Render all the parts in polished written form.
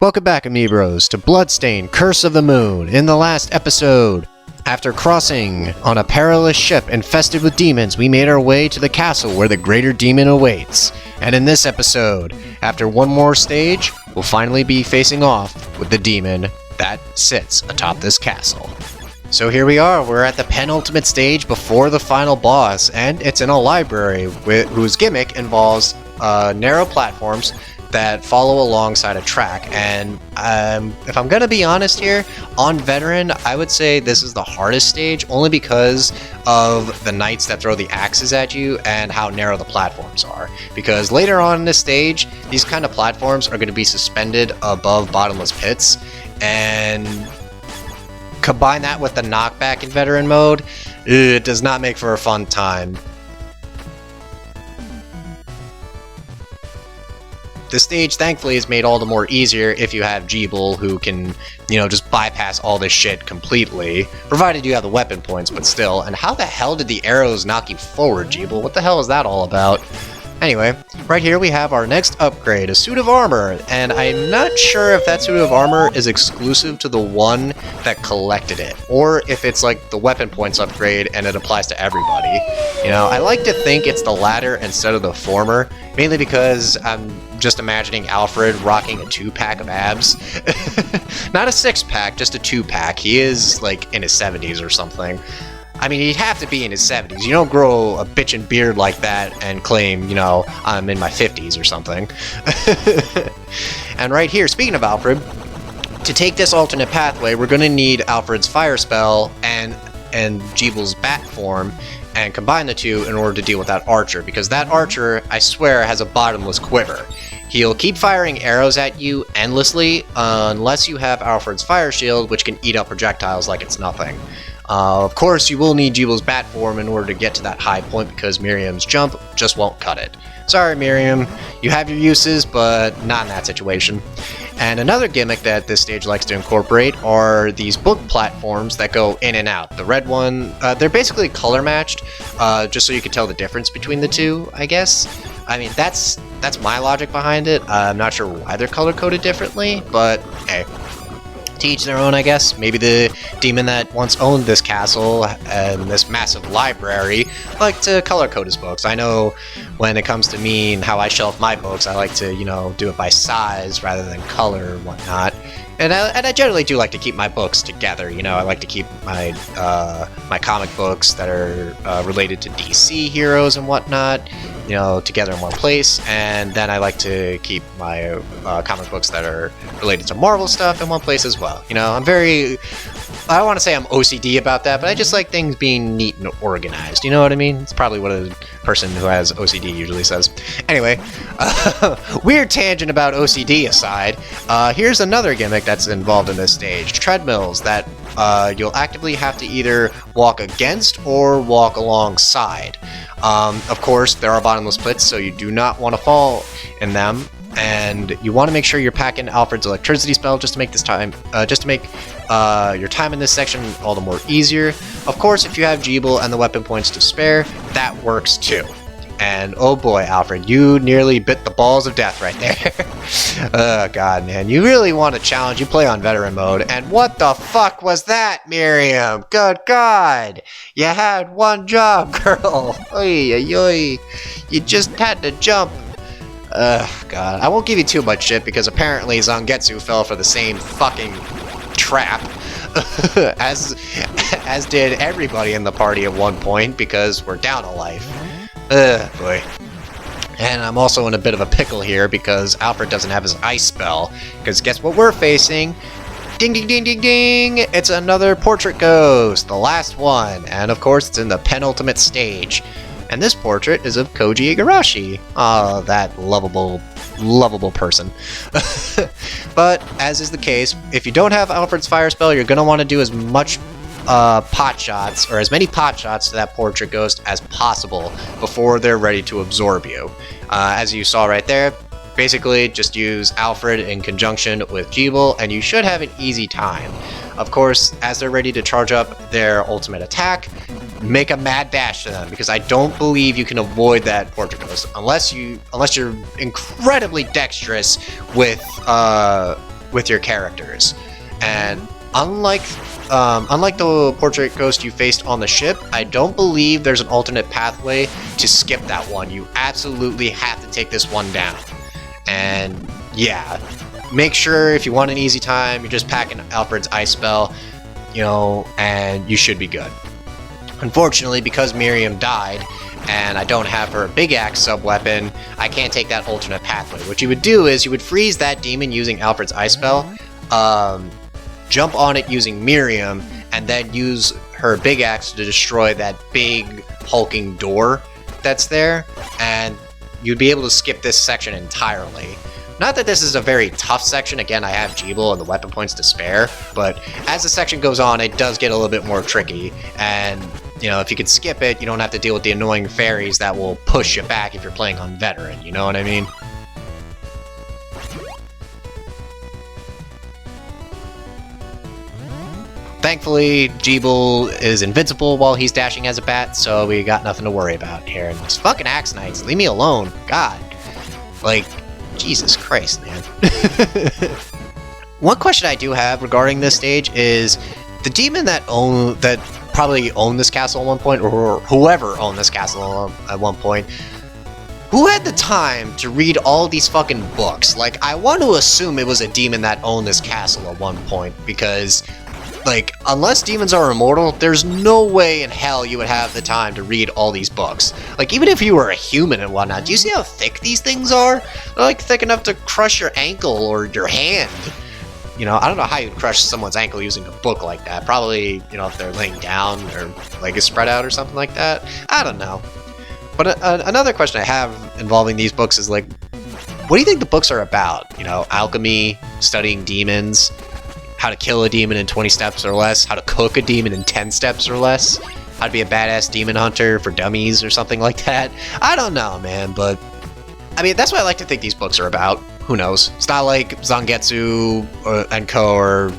Welcome back, Amiibros, to Bloodstained Curse of the Moon. In the last episode, after crossing on a perilous ship infested with demons, we made our way to the castle where the greater demon awaits. And in this episode, after one more stage, we'll finally be facing off with the demon that sits atop this castle. So here we are, we're at the penultimate stage before the final boss, and it's in a library whose gimmick involves narrow platforms that follow alongside a track. And if I'm gonna be honest here, on Veteran, I would say this is the hardest stage, only because of the knights that throw the axes at you and how narrow the platforms are. Because later on in this stage, these kind of platforms are going to be suspended above bottomless pits, and combine that with the knockback in Veteran mode, it does not make for a fun time. This stage, thankfully, is made all the more easier if you have Jeeble, who can, just bypass all this shit completely, provided you have the weapon points, but still. And how the hell did the arrows knock you forward, Jeeble? What the hell is that all about? Anyway, right here we have our next upgrade, a suit of armor, and I'm not sure if that suit of armor is exclusive to the one that collected it, or if it's like the weapon points upgrade and it applies to everybody. I like to think it's the latter instead of the former, mainly because I'm just imagining Alfred rocking a 2-pack of abs. Not a 6-pack, just a 2-pack. He is like in his 70s or something. I mean, he'd have to be in his 70s. You don't grow a bitchin' beard like that and claim, I'm in my 50s or something. And right here, speaking of Alfred, to take this alternate pathway, we're going to need Alfred's fire spell and Jeeble's bat form, and combine the two in order to deal with that archer, because that archer, I swear, has a bottomless quiver. He'll keep firing arrows at you endlessly unless you have Alfred's fire shield, which can eat up projectiles like it's nothing. Of course, you will need Jeeble's bat form in order to get to that high point, because Miriam's jump just won't cut it. Sorry, Miriam, you have your uses, but not in that situation. And another gimmick that this stage likes to incorporate are these book platforms that go in and out. The red one, they're basically color matched, just so you can tell the difference between the two, I guess. I mean, that's my logic behind it. I'm not sure why they're color-coded differently, but hey. To each their own, I guess. Maybe the demon that once owned this castle and this massive library liked to color code his books. I know when it comes to me and how I shelf my books, I like to, do it by size rather than color and whatnot. And I generally do like to keep my books together. I like to keep my my comic books that are related to DC heroes and whatnot, together in one place. And then I like to keep my comic books that are related to Marvel stuff in one place as well. I don't want to say I'm OCD about that, but I just like things being neat and organized. You know what I mean? It's probably what a person who has OCD usually says. Anyway, weird tangent about OCD aside, here's another gimmick that's involved in this stage. Treadmills that you'll actively have to either walk against or walk alongside. Of course, there are bottomless pits, so you do not want to fall in them. And you want to make sure you're packing Alfred's electricity spell just to make your time in this section all the more easier. Of course, if you have Jeeble and the weapon points to spare, that works too. And oh boy, Alfred, you nearly bit the balls of death right there. Oh god, man, you really want a challenge. You play on Veteran mode, and what the fuck was that, Miriam? Good god, you had one job, girl. Oy, oy, oy. You just had to jump. God, I won't give you too much shit, because apparently Zangetsu fell for the same fucking trap as did everybody in the party at one point, because we're down a life. Boy. And I'm also in a bit of a pickle here, because Alfred doesn't have his ice spell, because guess what we're facing? Ding ding ding ding ding! It's another portrait ghost, the last one, and of course it's in the penultimate stage. And this portrait is of Koji Igarashi. Oh, that lovable person. But, as is the case, if you don't have Alfred's fire spell, you're going to want to do as much pot shots, or as many pot shots to that portrait ghost as possible before they're ready to absorb you. As you saw right there, basically just use Alfred in conjunction with Jeeble, and you should have an easy time. Of course, as they're ready to charge up their ultimate attack, make a mad dash to them, because I don't believe you can avoid that portrait ghost unless you're incredibly dexterous with with your characters. And unlike the portrait ghost you faced on the ship, I don't believe there's an alternate pathway to skip that one. You absolutely have to take this one down. And yeah, make sure if you want an easy time, you're just packing Alfred's ice spell, you know, and you should be good. Unfortunately, because Miriam died, and I don't have her big axe sub-weapon, I can't take that alternate pathway. What you would do is you would freeze that demon using Alfred's ice spell, jump on it using Miriam, and then use her big axe to destroy that big hulking door that's there, and you'd be able to skip this section entirely. Not that this is a very tough section, again I have Jeeble and the weapon points to spare, but as the section goes on it does get a little bit more tricky, and you know, if you could skip it, you don't have to deal with the annoying fairies that will push you back if you're playing on veteran, you know what I mean? Thankfully, Jeeble is invincible while he's dashing as a bat, so we got nothing to worry about here. And these fucking Axe Knights, leave me alone. God. Like, Jesus Christ, man. One question I do have regarding this stage is, the demon that probably owned this castle at one point, or whoever owned this castle at one point, who had the time to read all these fucking books? Like, I want to assume it was a demon that owned this castle at one point, because, like, unless demons are immortal, there's no way in hell you would have the time to read all these books. Like, even if you were a human and whatnot, do you see how thick these things are? They're, like, thick enough to crush your ankle or your hand. You know, I don't know how you'd crush someone's ankle using a book like that. Probably, you know, if they're laying down, or leg is spread out or something like that. I don't know. But another question I have involving these books is, like, what do you think the books are about? You know, alchemy, studying demons, how to kill a demon in 20 steps or less, how to cook a demon in 10 steps or less, how to be a badass demon hunter for dummies or something like that. I don't know, man, but I mean, that's what I like to think these books are about. Who knows? It's not like Zangetsu and Co. are,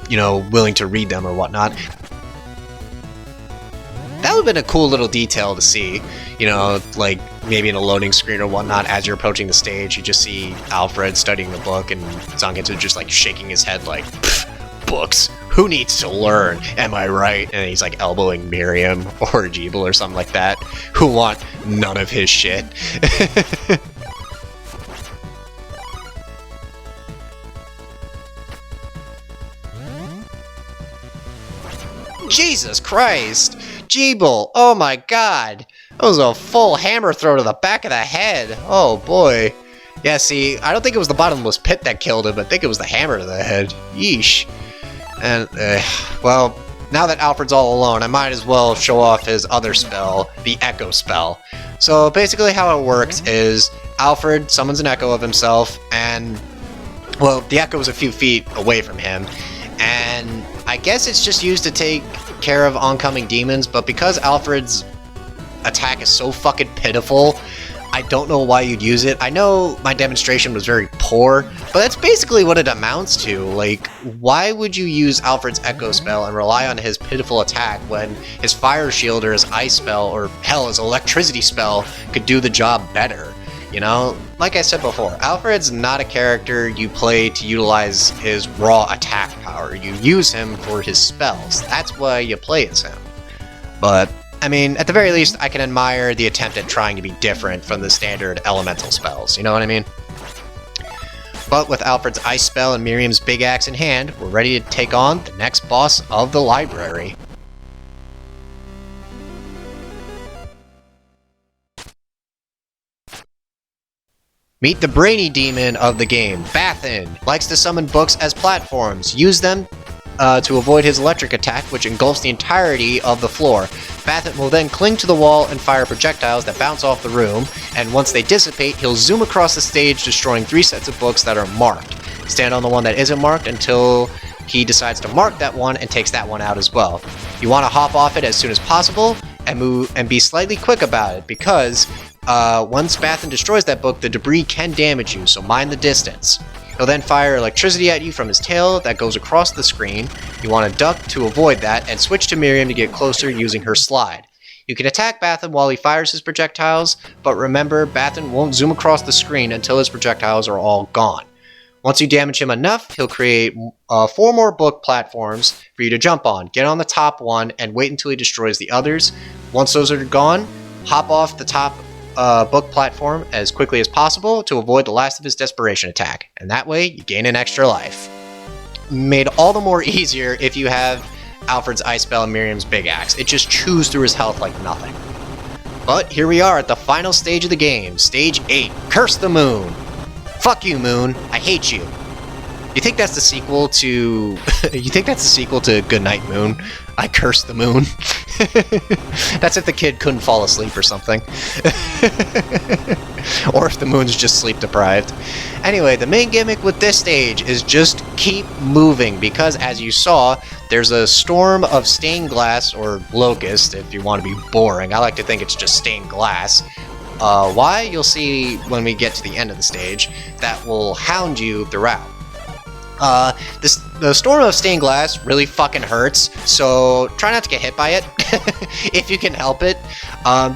you know, willing to read them or whatnot. That would have been a cool little detail to see, you know, like maybe in a loading screen or whatnot, as you're approaching the stage, you just see Alfred studying the book and Zangetsu just like shaking his head like, books? Who needs to learn? Am I right? And he's like elbowing Miriam or Jeeble or something like that, who want none of his shit. Jesus Christ! Jeeble! Oh my god! That was a full hammer throw to the back of the head! Oh boy. Yeah, see, I don't think it was the bottomless pit that killed him, I think it was the hammer to the head. Yeesh. And, well, now that Alfred's all alone, I might as well show off his other spell, the Echo spell. So basically how it works is Alfred summons an echo of himself, and, well, the echo is a few feet away from him, and I guess it's just used to take care of oncoming demons, but because Alfred's attack is so fucking pitiful, I don't know why you'd use it. I know my demonstration was very poor, but that's basically what it amounts to. Like, why would you use Alfred's Echo spell and rely on his pitiful attack when his Fire Shield or his Ice spell, or hell, his Electricity spell could do the job better? You know, like I said before, Alfred's not a character you play to utilize his raw attack power. You use him for his spells. That's why you play as him. But, I mean, at the very least, I can admire the attempt at trying to be different from the standard elemental spells, you know what I mean? But with Alfred's Ice spell and Miriam's big axe in hand, we're ready to take on the next boss of the library. Meet the brainy demon of the game, Bathin. Likes to summon books as platforms. Use them to avoid his electric attack, which engulfs the entirety of the floor. Bathin will then cling to the wall and fire projectiles that bounce off the room, and once they dissipate, he'll zoom across the stage, destroying 3 sets of books that are marked. Stand on the one that isn't marked until he decides to mark that one and takes that one out as well. You want to hop off it as soon as possible and move and be slightly quick about it, because once Bathin destroys that book, the debris can damage you, so mind the distance. He'll then fire electricity at you from his tail that goes across the screen. You want to duck to avoid that, and switch to Miriam to get closer using her slide. You can attack Bathin while he fires his projectiles, but remember, Bathin won't zoom across the screen until his projectiles are all gone. Once you damage him enough, he'll create 4 more book platforms for you to jump on. Get on the top one and wait until he destroys the others. Once those are gone, hop off the top book platform as quickly as possible to avoid the last of his desperation attack. And that way, you gain an extra life. Made all the more easier if you have Alfred's Ice Spell and Miriam's Big Axe. It just chews through his health like nothing. But here we are at the final stage of the game, Stage 8, Curse the Moon. Fuck you, Moon. I hate you. You think that's the sequel to... you think that's the sequel to Goodnight Moon? I curse the moon. That's if the kid couldn't fall asleep or something. Or if the moon's just sleep deprived. Anyway, the main gimmick with this stage is just keep moving, because as you saw, there's a storm of stained glass, or locust if you want to be boring. I like to think it's just stained glass. Why? You'll see when we get to the end of the stage, that will hound you throughout. The storm of stained glass really fucking hurts, so try not to get hit by it, if you can help it.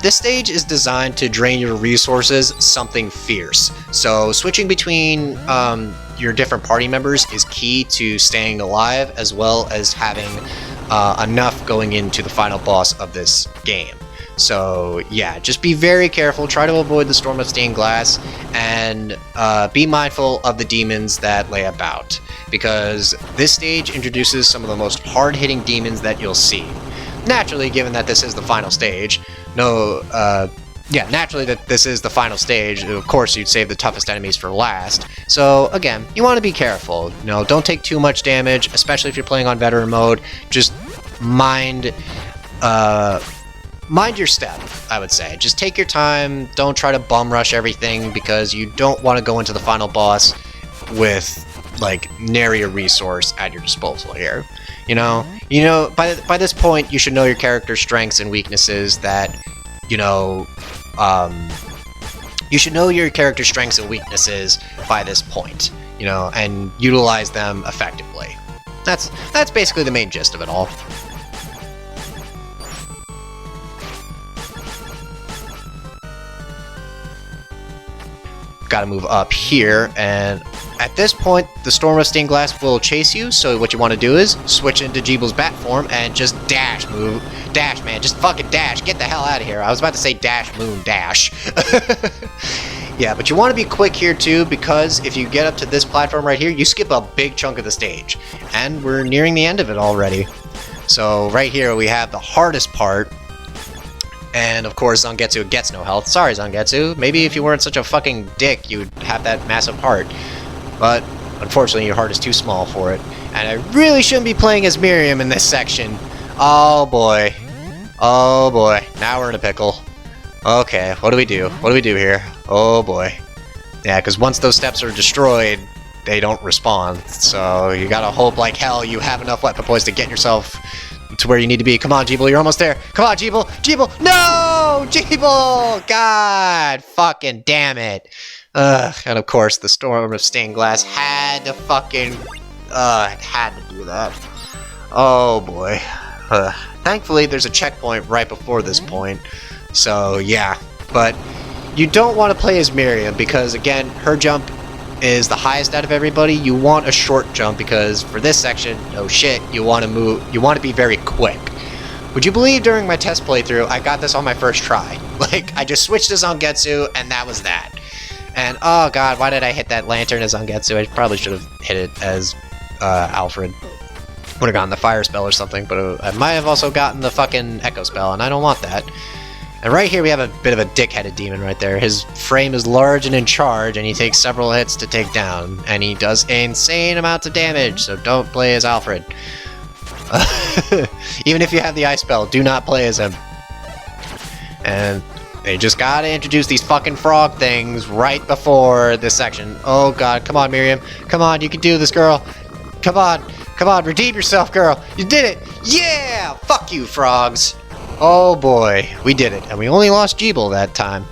This stage is designed to drain your resources something fierce, so switching between your different party members is key to staying alive, as well as having enough going into the final boss of this game. So yeah, just be very careful, try to avoid the storm of stained glass, and be mindful of the demons that lay about, because this stage introduces some of the most hard-hitting demons that you'll see. Naturally, given that this is the final stage, naturally that this is the final stage, of course you'd save the toughest enemies for last. So again, you want to be careful, don't take too much damage, especially if you're playing on veteran mode. Just mind your step, I would say. Just take your time, don't try to bum rush everything, because you don't want to go into the final boss with, like, nary a resource at your disposal here. By this point, you should know your character's strengths and weaknesses you should know your character's strengths and weaknesses by this point, and utilize them effectively. That's basically the main gist of it all. Gotta move up here, and at this point, the Storm of Stained Glass will chase you, so what you want to do is switch into Jeebel's bat form and just dash, man, just fucking dash, get the hell out of here. I was about to say dash, moon, dash. Yeah, but you want to be quick here too, because if you get up to this platform right here, you skip a big chunk of the stage, and we're nearing the end of it already. So right here we have the hardest part. And of course, Zangetsu gets no health. Sorry, Zangetsu. Maybe if you weren't such a fucking dick, you'd have that massive heart. But unfortunately, your heart is too small for it. And I really shouldn't be playing as Miriam in this section. Oh boy. Oh boy. Now we're in a pickle. Okay, what do we do? What do we do here? Oh boy. Yeah, because once those steps are destroyed, they don't respawn. So you gotta hope like hell you have enough weapon points to get yourself to where you need to be. Come on, Jeebel, you're almost there. Come on, Jeebel. Jeebel, no! Jeebel! God fucking damn it. And of course, the Storm of Stained Glass had to fucking... had to do that. Oh boy. Thankfully, there's a checkpoint right before this point. So, yeah. But you don't want to play as Miriam, because again, her jump is the highest out of everybody. You want a short jump, because for this section, no shit, you want to be very quick. Would you believe during my test playthrough, I got this on my first try? Like, I just switched to Zangetsu, and that was that. And, oh god, why did I hit that lantern as Zangetsu? I probably should have hit it as Alfred. Would have gotten the fire spell or something, but I might have also gotten the fucking echo spell, and I don't want that. And right here we have a bit of a dick-headed demon right there. His frame is large and in charge, and he takes several hits to take down. And he does insane amounts of damage, so don't play as Alfred. Even if you have the ice spell, do not play as him. And they just gotta introduce these fucking frog things right before this section. Oh god, come on Miriam. Come on, you can do this, girl. Come on, redeem yourself, girl. You did it! Yeah! Fuck you, frogs. Oh boy, we did it, and we only lost Jeebel that time.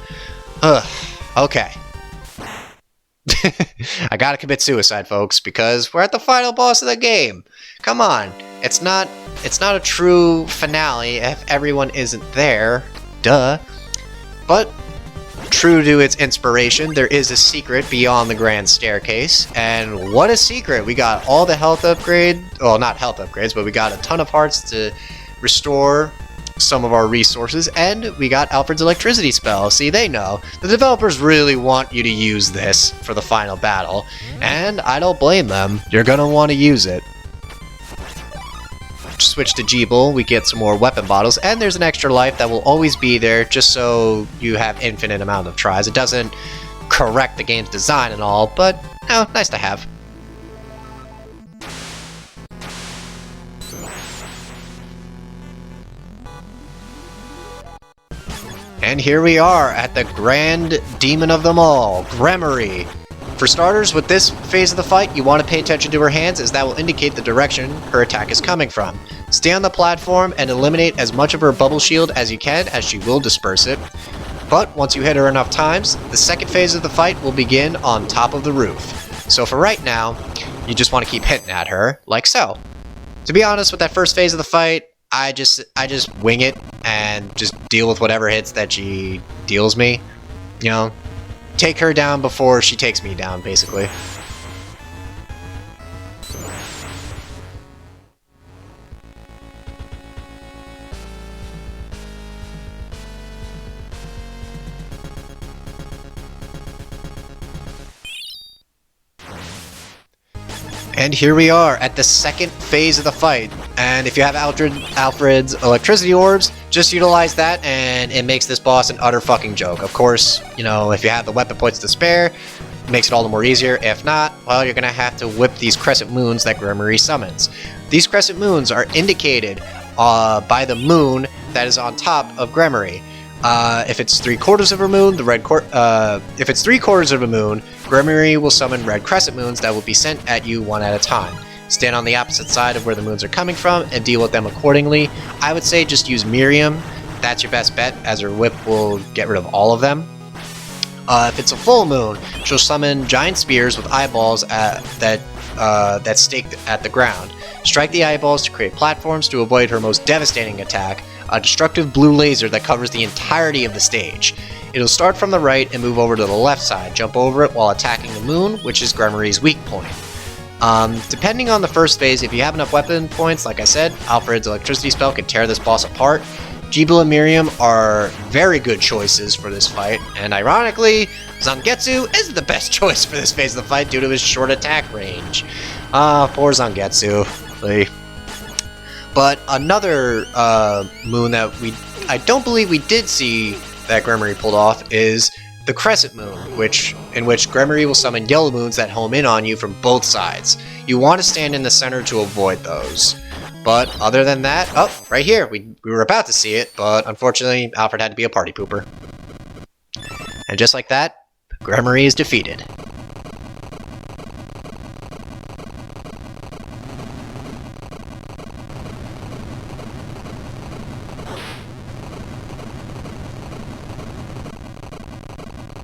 Ugh, okay. I gotta commit suicide, folks, because we're at the final boss of the game. Come on, it's not a true finale if everyone isn't there. Duh. But true to its inspiration, there is a secret beyond the grand staircase. And what a secret! We got all the health upgrade, well, not health upgrades, but we got a ton of hearts to restore some of our resources, and we got Alfred's electricity spell. See, they know. The developers really want you to use this for the final battle, and I don't blame them. You're gonna want to use it. Switch to Jeeble, we get some more weapon bottles, and there's an extra life that will always be there just so you have infinite amount of tries. It doesn't correct the game's design and all, but nice to have. And here we are at the grand demon of them all, Gremory. For starters, with this phase of the fight, you want to pay attention to her hands, as that will indicate the direction her attack is coming from. Stay on the platform and eliminate as much of her bubble shield as you can, as she will disperse it. But once you hit her enough times, the second phase of the fight will begin on top of the roof. So for right now, you just want to keep hitting at her, like so. To be honest, with that first phase of the fight, I just wing it and just deal with whatever hits that she deals me. You know, take her down before she takes me down, basically. And here we are at the second phase of the fight, and if you have Alfred's electricity orbs, just utilize that and it makes this boss an utter fucking joke. Of course, you know, if you have the weapon points to spare, it makes it all the more easier. If not, well, you're gonna have to whip these crescent moons that Gremory summons. These crescent moons are indicated by the moon that is on top of Gremory. If it's 3/4 of a moon, if it's 3/4 of a moon, Gremory will summon red crescent moons that will be sent at you one at a time. Stand on the opposite side of where the moons are coming from and deal with them accordingly. I would say just use Miriam. That's your best bet, as her whip will get rid of all of them. If it's a full moon, she'll summon giant spears with eyeballs that's staked at the ground. Strike the eyeballs to create platforms to avoid her most devastating attack, a destructive blue laser that covers the entirety of the stage. It'll start from the right and move over to the left side. Jump over it while attacking the moon, which is Gremory's weak point. Depending on the first phase, if you have enough weapon points, like I said, Alfred's electricity spell can tear this boss apart. Jeeble and Miriam are very good choices for this fight, and ironically, Zangetsu is the best choice for this phase of the fight due to his short attack range. Poor Zangetsu. But another moon that I don't believe we did see that Gremory pulled off is the Crescent Moon, in which Gremory will summon yellow moons that home in on you from both sides. You want to stand in the center to avoid those. But other than that, oh, right here, we were about to see it, but unfortunately Alfred had to be a party pooper. And just like that, Gremory is defeated.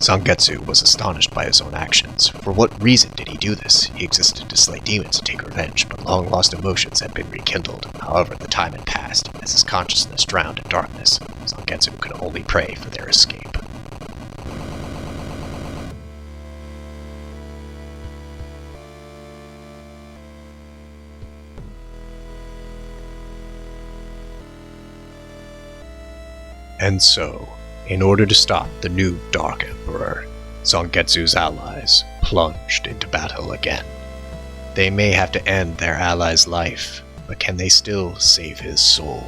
Zangetsu was astonished by his own actions. For what reason did he do this? He existed to slay demons and take revenge, but long-lost emotions had been rekindled. However, the time had passed. As his consciousness drowned in darkness, Zangetsu could only pray for their escape. And so, in order to stop the new Dark Emperor, Zangetsu's allies plunged into battle again. They may have to end their ally's life, but can they still save his soul?